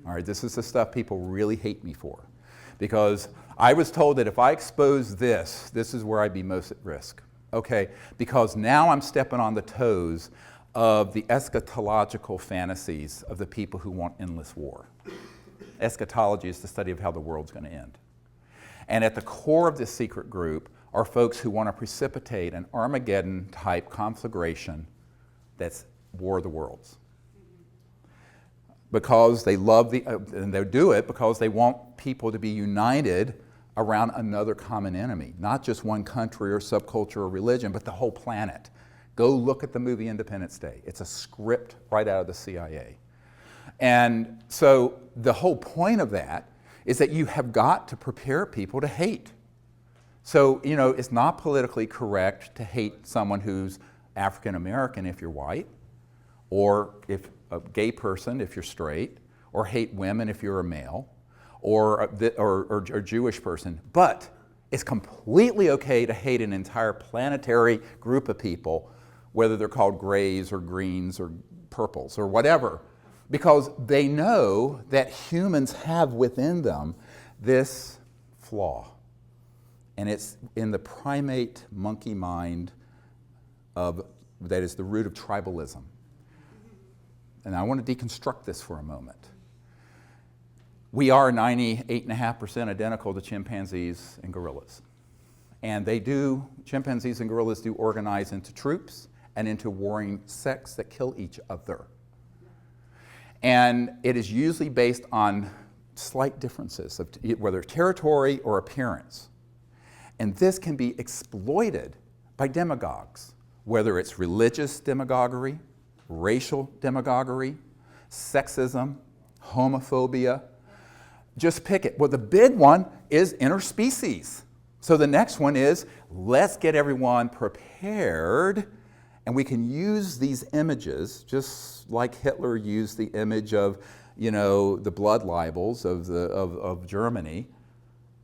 All right, this is the stuff people really hate me for. Because I was told that if I expose this, this is where I'd be most at risk. Okay, because now I'm stepping on the toes of the eschatological fantasies of the people who want endless war. Eschatology is the study of how the world's going to end. And at the core of this secret group are folks who want to precipitate an Armageddon-type conflagration that's War of the Worlds. Because they love and they do it because they want people to be united around another common enemy, not just one country or subculture or religion, but the whole planet. Go look at the movie Independence Day. It's a script right out of the CIA. And so the whole point of that is that you have got to prepare people to hate. So, you know, it's not politically correct to hate someone who's African American if you're white, or if a gay person if you're straight, or hate women if you're a male, or Jewish person. But it's completely okay to hate an entire planetary group of people, whether they're called grays or greens or purples or whatever, because they know that humans have within them this flaw. And it's in the primate monkey mind that is the root of tribalism. And I want to deconstruct this for a moment. We are 98.5% identical to chimpanzees and gorillas. And chimpanzees and gorillas do organize into troops and into warring sects that kill each other. And it is usually based on slight differences of whether territory or appearance. And this can be exploited by demagogues, whether it's religious demagoguery, racial demagoguery, sexism, homophobia. Just pick it. Well, the big one is interspecies. So the next one is, let's get everyone prepared, and we can use these images, just like Hitler used the image of, you know, the blood libels of Germany,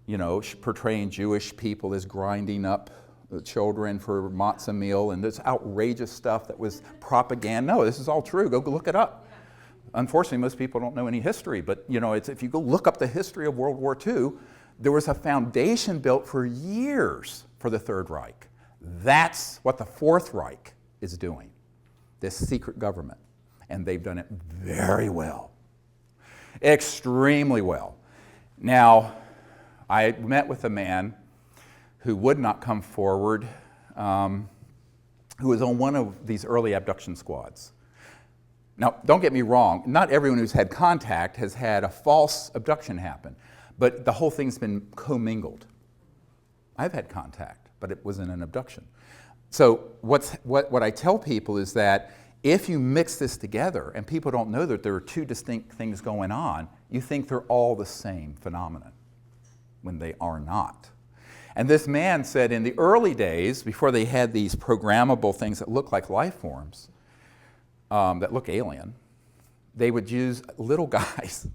you know, portraying Jewish people as grinding up children for matzah meal, and this outrageous stuff that was propaganda. No, this is all true. Go look it up. Unfortunately, most people don't know any history, but you know, if you go look up the history of World War II, there was a foundation built for years for the Third Reich. That's what the Fourth Reich is doing, this secret government. And they've done it very well, extremely well. Now, I met with a man who would not come forward, who was on one of these early abduction squads. Now, don't get me wrong, not everyone who's had contact has had a false abduction happen, but the whole thing's been commingled. I've had contact, but it wasn't an abduction. So what I tell people is that if you mix this together and people don't know that there are two distinct things going on, you think they're all the same phenomenon, when they are not. And this man said in the early days, before they had these programmable things that look like life forms, that look alien, they would use little guys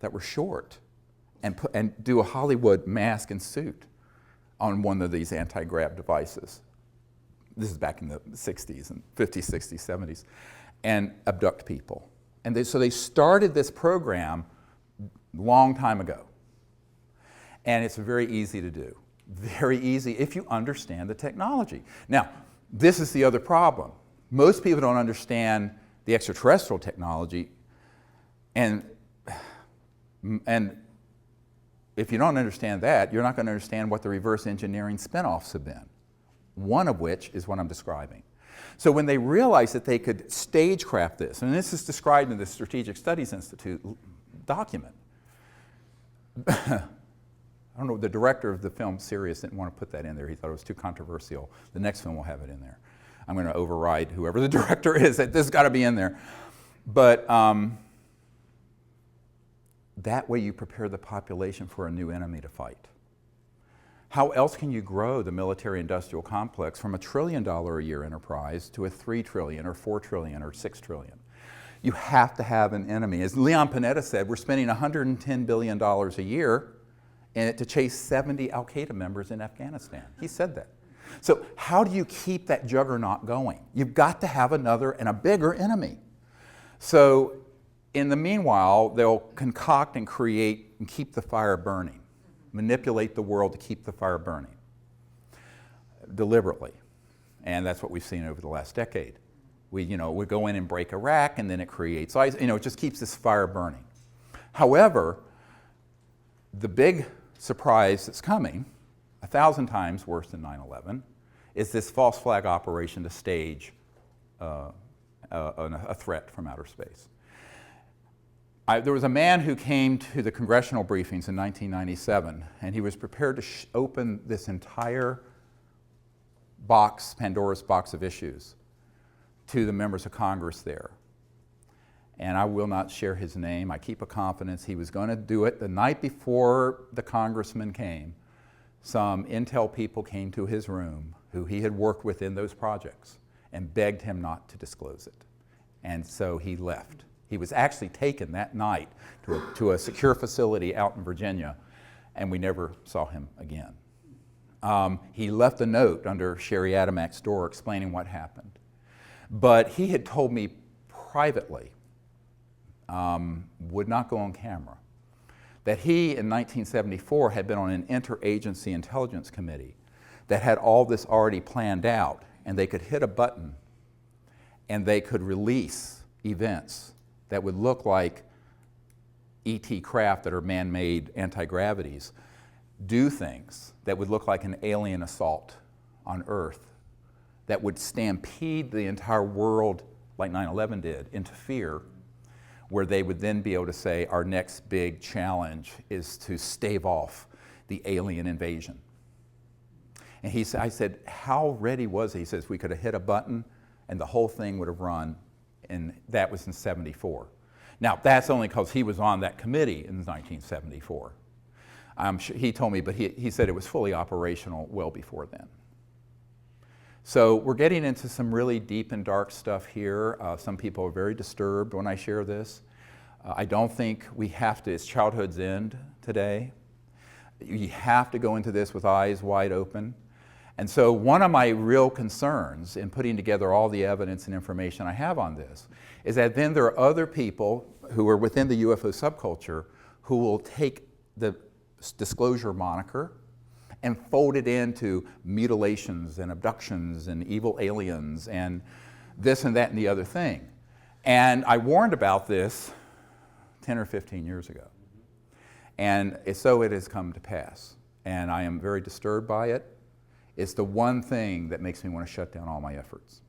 that were short and do a Hollywood mask and suit on one of these anti-grav devices. This is back in the 60s and 50s, 60s, 70s, and abduct people. And so they started this program long time ago. And it's very easy to do. Very easy if you understand the technology. Now, this is the other problem. Most people don't understand the extraterrestrial technology, and if you don't understand that, you're not going to understand what the reverse engineering spin-offs have been, one of which is what I'm describing. So when they realized that they could stagecraft this, and this is described in the Strategic Studies Institute document. I don't know, the director of the film Sirius didn't want to put that in there. He thought it was too controversial. The next film will have it in there. I'm going to override whoever the director is, that this has got to be in there. But that way you prepare the population for a new enemy to fight. How else can you grow the military-industrial complex from $1 trillion a year enterprise to a $3 trillion or $4 trillion or $6 trillion? You have to have an enemy. As Leon Panetta said, we're spending $110 billion a year to chase 70 al-Qaeda members in Afghanistan. He said that. So how do you keep that juggernaut going? You've got to have another and a bigger enemy. So In the meanwhile, they'll concoct and create and keep the fire burning, manipulate the world to keep the fire burning deliberately. And that's what we've seen over the last decade. We go in and break Iraq, and then it creates, it just keeps this fire burning. However, the big surprise that's coming, 1,000 times worse than 9/11, is this false flag operation to stage a threat from outer space. There was a man who came to the congressional briefings in 1997, and he was prepared to open this entire box, Pandora's box of issues, to the members of Congress there. And I will not share his name. I keep a confidence he was going to do it. The night before the congressman came, some Intel people came to his room who he had worked with in those projects and begged him not to disclose it. And so he left. He was actually taken that night to a secure facility out in Virginia, and we never saw him again. He left a note under Sherry Adamac's door explaining what happened. But he had told me privately, would not go on camera, that he in 1974 had been on an interagency intelligence committee that had all this already planned out, and they could hit a button and they could release events that would look like ET craft that are man-made anti-gravities, do things that would look like an alien assault on Earth that would stampede the entire world, like 9/11 did, into fear, where they would then be able to say, our next big challenge is to stave off the alien invasion. And I said, how ready was he? He says, we could have hit a button and the whole thing would have run, and that was in '74. Now, that's only because he was on that committee in 1974. He told me, but he said it was fully operational well before then. So we're getting into some really deep and dark stuff here. Some people are very disturbed when I share this. I don't think we have to, it's childhood's end today. You have to go into this with eyes wide open. And so one of my real concerns in putting together all the evidence and information I have on this is that then there are other people who are within the UFO subculture who will take the disclosure moniker and fold it into mutilations and abductions and evil aliens and this and that and the other thing. And I warned about this 10 or 15 years ago. And so it has come to pass. And I am very disturbed by it. It's the one thing that makes me want to shut down all my efforts.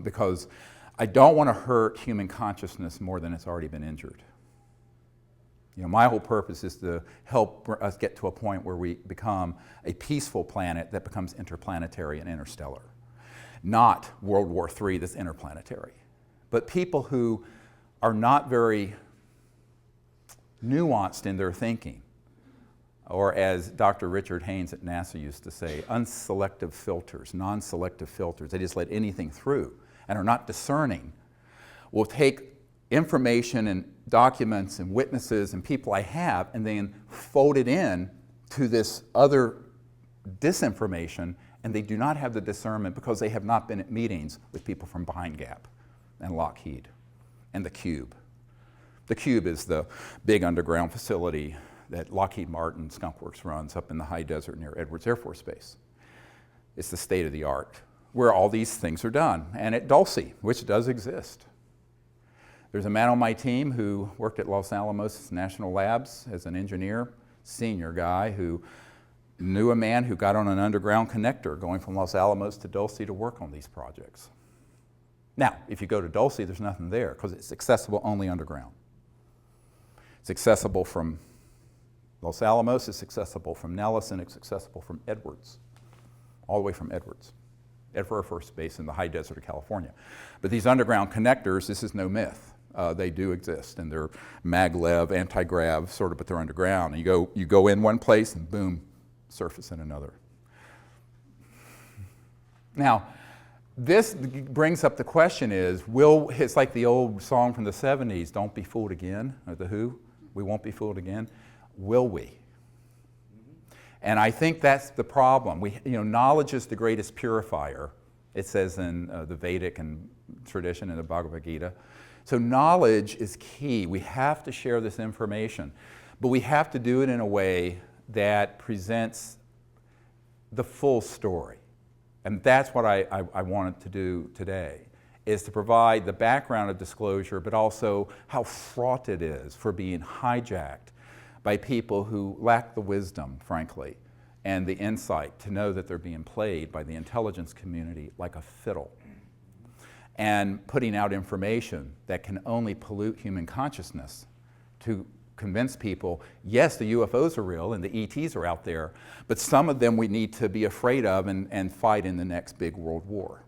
Because I don't want to hurt human consciousness more than it's already been injured. My whole purpose is to help us get to a point where we become a peaceful planet that becomes interplanetary and interstellar. Not World War III that's interplanetary. But people who are not very nuanced in their thinking, or as Dr. Richard Haynes at NASA used to say, unselective filters, non-selective filters. They just let anything through and are not discerning, will take information and documents and witnesses and people I have and then fold it in to this other disinformation, and they do not have the discernment because they have not been at meetings with people from Pine Gap and Lockheed and the Cube. The Cube is the big underground facility that Lockheed Martin Skunk Works runs up in the high desert near Edwards Air Force Base. It's the state of the art where all these things are done. And at 𝗖𝗘, which does exist. There's a man on my team who worked at Los Alamos National Labs as an engineer, senior guy who knew a man who got on an underground connector going from Los Alamos to 𝗖𝗘 to work on these projects. Now, if you go to 𝗖𝗘, there's nothing there because it's accessible only underground. It's accessible from Los Alamos, it's accessible from Nellis, and it's accessible from Edwards, all the way from Edwards Air Force Base in the high desert of California. But these underground connectors, this is no myth. They do exist, and they're maglev, anti-grav, sort of, but they're underground. And you go in one place, and boom, surface in another. Now, this brings up the question is, it's like the old song from the 70s, Don't Be Fooled Again, or The Who, we won't be fooled again. Will we? And I think that's the problem. Knowledge is the greatest purifier, it says in the Vedic and tradition in the Bhagavad Gita. So knowledge is key. We have to share this information, but we have to do it in a way that presents the full story. And that's what I wanted to do today, is to provide the background of disclosure, but also how fraught it is for being hijacked by people who lack the wisdom, frankly, and the insight to know that they're being played by the intelligence community like a fiddle, and putting out information that can only pollute human consciousness to convince people, yes, the UFOs are real and the ETs are out there, but some of them we need to be afraid of and fight in the next big world war.